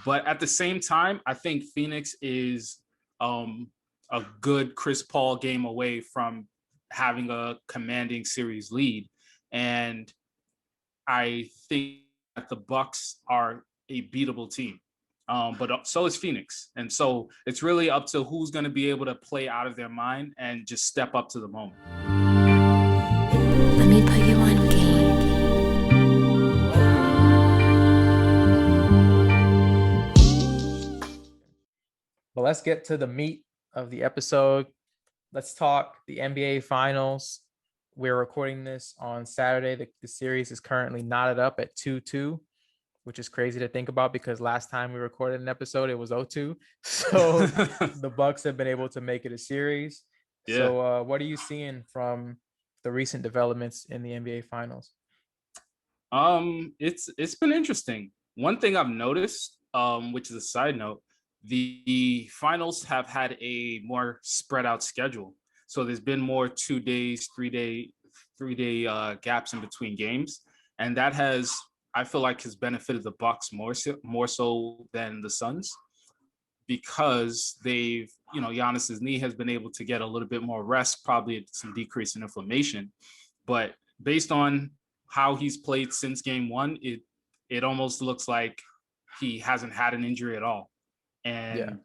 But at the same time, I think Phoenix is a good Chris Paul game away from having a commanding series lead. And I think that the Bucks are a beatable team. But so is Phoenix. And so it's really up to who's going to be able to play out of their mind and just step up to the moment. Let me put you on game. But let's get to the meat of the episode. Let's talk the NBA Finals. We're recording this on Saturday. The series is currently knotted up at 2-2, which is crazy to think about because last time we recorded an episode, it was 0-2. So the Bucks have been able to make it a series. Yeah. So what are you seeing from the recent developments in the NBA Finals? It's been interesting. One thing I've noticed, which is a side note, the finals have had a more spread out schedule. So there's been more 2 days, 3 day gaps in between games, and that has, I feel like, has benefited the Bucks more so than the Suns, because they've, Giannis's knee has been able to get a little bit more rest, probably some decrease in inflammation. But based on how he's played since game one, it almost looks like he hasn't had an injury at all. And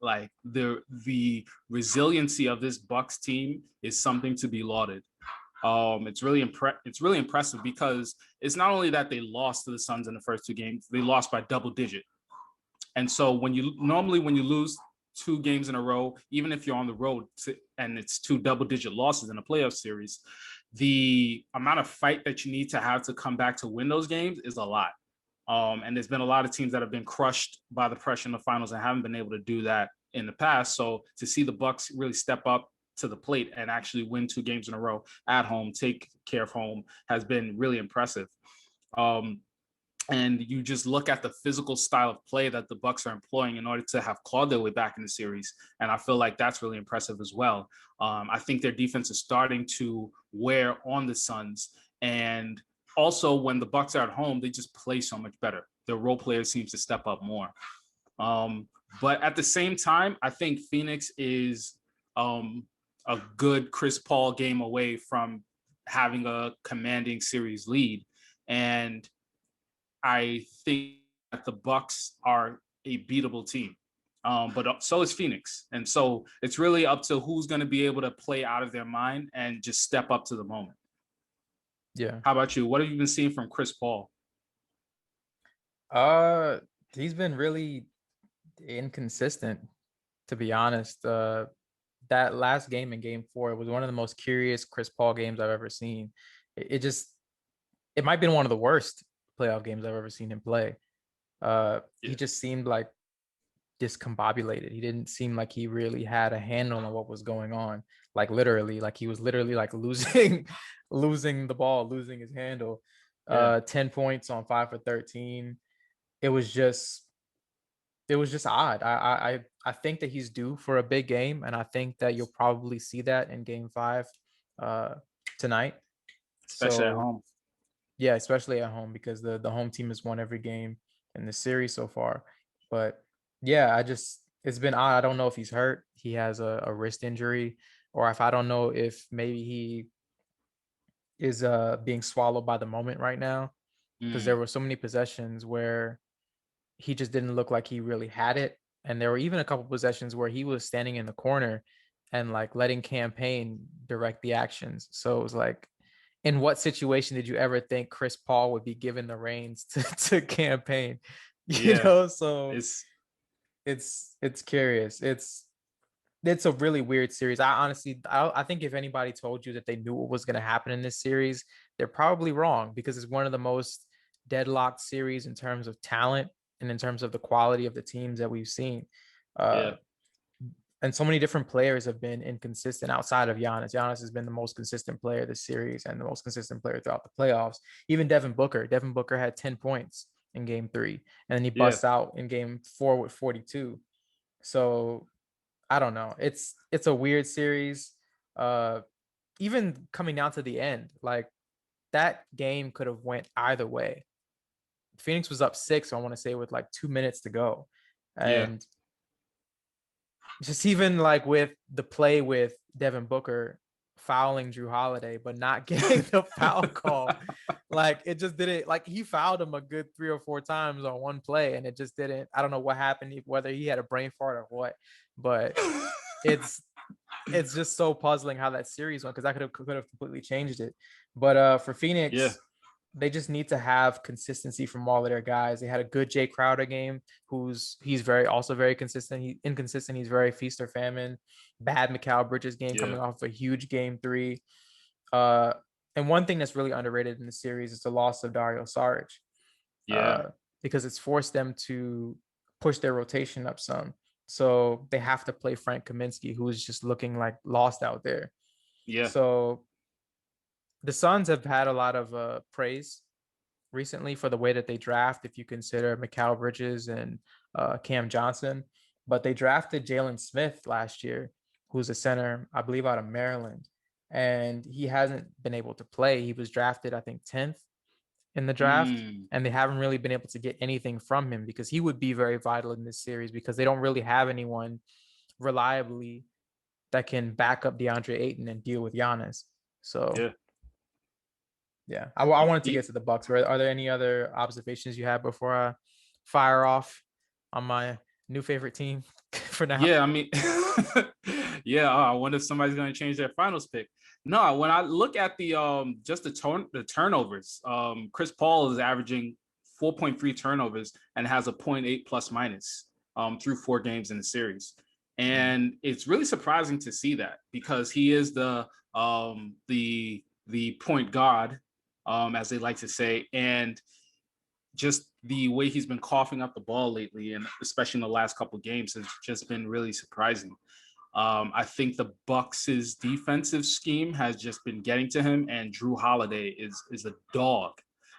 like the resiliency of this Bucks team is something to be lauded. It's really impressive because it's not only that they lost to the Suns in the first 2 games, they lost by double digit. And so when you lose 2 games in a row, even if you're on the road and it's 2 double digit losses in a playoff series, the amount of fight that you need to have to come back to win those games is a lot. And there's been a lot of teams that have been crushed by the pressure in the finals and haven't been able to do that in the past. So to see the Bucks really step up to the plate and actually win 2 games in a row at home, take care of home, has been really impressive. And you just look at the physical style of play that the Bucks are employing in order to have clawed their way back in the series. And I feel like that's really impressive as well. I think their defense is starting to wear on the Suns. And also when the Bucks are at home, they just play so much better. Their role players seem to step up more. But at the same time, I think Phoenix is a good Chris Paul game away from having a commanding series lead. And I think that the Bucks are a beatable team. But so is Phoenix. And so it's really up to who's going to be able to play out of their mind and just step up to the moment. Yeah. How about you? What have you been seeing from Chris Paul? He's been really inconsistent, to be honest. That last game in game 4 was one of the most curious Chris Paul games I've ever seen. It might have been one of the worst playoff games I've ever seen him play. He just seemed like discombobulated. He didn't seem like he really had a handle on what was going on. Like literally, like he was literally like losing the ball, losing his handle. 10 points on 5 for 13. It was just odd. I think that he's due for a big game, and I think that you'll probably see that in game 5 tonight. Especially at home. Yeah, especially at home, because the home team has won every game in the series so far. But yeah, it's been odd. I don't know if he's hurt. He has a wrist injury, or if I don't know if maybe he is being swallowed by the moment right now, because there were so many possessions where he just didn't look like he really had it. And there were even a couple possessions where he was standing in the corner and like letting Campaign direct the actions. So it was like, in what situation did you ever think Chris Paul would be given the reins to Campaign? You know, so it's curious. It's a really weird series. I think if anybody told you that they knew what was going to happen in this series, they're probably wrong, because it's one of the most deadlocked series in terms of talent and in terms of the quality of the teams that we've seen. And so many different players have been inconsistent outside of Giannis. Giannis has been the most consistent player this series and the most consistent player throughout the playoffs. Even Devin Booker had 10 points in game 3, and then he busts out in game 4 with 42. So I don't know. It's a weird series. Even coming down to the end, like that game could have went either way. Phoenix was up 6, I want to say, with like 2 minutes to go. Yeah. And just even like with the play with Devin Booker fouling Drew Holiday, but not getting the foul call. Like it just didn't, like he fouled him a good 3 or 4 times on one play, and it just didn't. I don't know what happened, whether he had a brain fart or what, but it's it's just so puzzling how that series went, because I could have completely changed it. But for Yeah. Phoenix, they just need to have consistency from all of their guys. They had a good Jay Crowder game, he's very consistent. He inconsistent. He's very feast or famine. Bad Mikal Bridges game Yeah. coming off a huge game 3. Uh, and one thing that's really underrated in the series is the loss of Dario Saric, Yeah. because it's forced them to push their rotation up some. So they have to play Frank Kaminsky, who is just looking like lost out there. Yeah. So the Suns have had a lot of praise recently for the way that they draft, if you consider Mikal Bridges and Cam Johnson. But they drafted Jalen Smith last year, who's a center, I believe, out of Maryland. And he hasn't been able to play. He was drafted, I think, 10th in the draft. Mm. And they haven't really been able to get anything from him, because he would be very vital in this series, because they don't really have anyone reliably that can back up DeAndre Ayton and deal with Giannis. So Yeah. yeah, I wanted to E- get to the Bucks. Are there any other observations you have before I fire off on my new favorite team for now? Yeah, I mean, yeah. I wonder if somebody's going to change their finals pick. No, when I look at the just the turnovers, Chris Paul is averaging 4.3 turnovers and has a .8 plus minus through 4 games in the series, and it's really surprising to see that, because he is the point guard, as they like to say, and just the way he's been coughing up the ball lately, and especially in the last couple of games, has just been really surprising. I think the Bucks' defensive scheme has just been getting to him, and Drew Holiday is a dog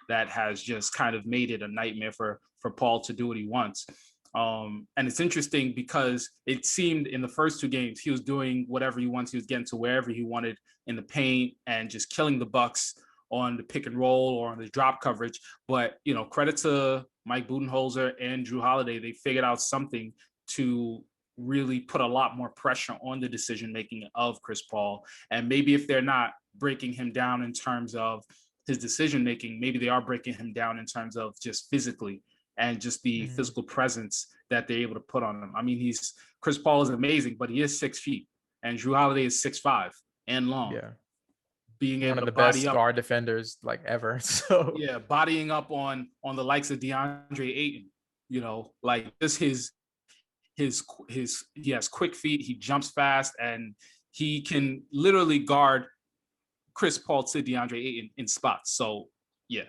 that has just kind of made it a nightmare for Paul to do what he wants. And it's interesting because it seemed in the first 2 games he was doing whatever he wants. He was getting to wherever he wanted in the paint and just killing the Bucks on the pick and roll or on the drop coverage. But, credit to Mike Budenholzer and Drew Holiday. They figured out something to really put a lot more pressure on the decision making of Chris Paul. And maybe if they're not breaking him down in terms of his decision making, maybe they are breaking him down in terms of just physically and just the physical presence that they're able to put on him. I mean, Chris Paul is amazing, but he is 6 feet, and Drew Holiday is 6'5" and long. Yeah, Being one able of to the body best up, guard defenders like ever. So yeah, bodying up on the likes of DeAndre Ayton, like just he has quick feet, he jumps fast, and he can literally guard Chris Paul to DeAndre Ayton in spots. So yeah,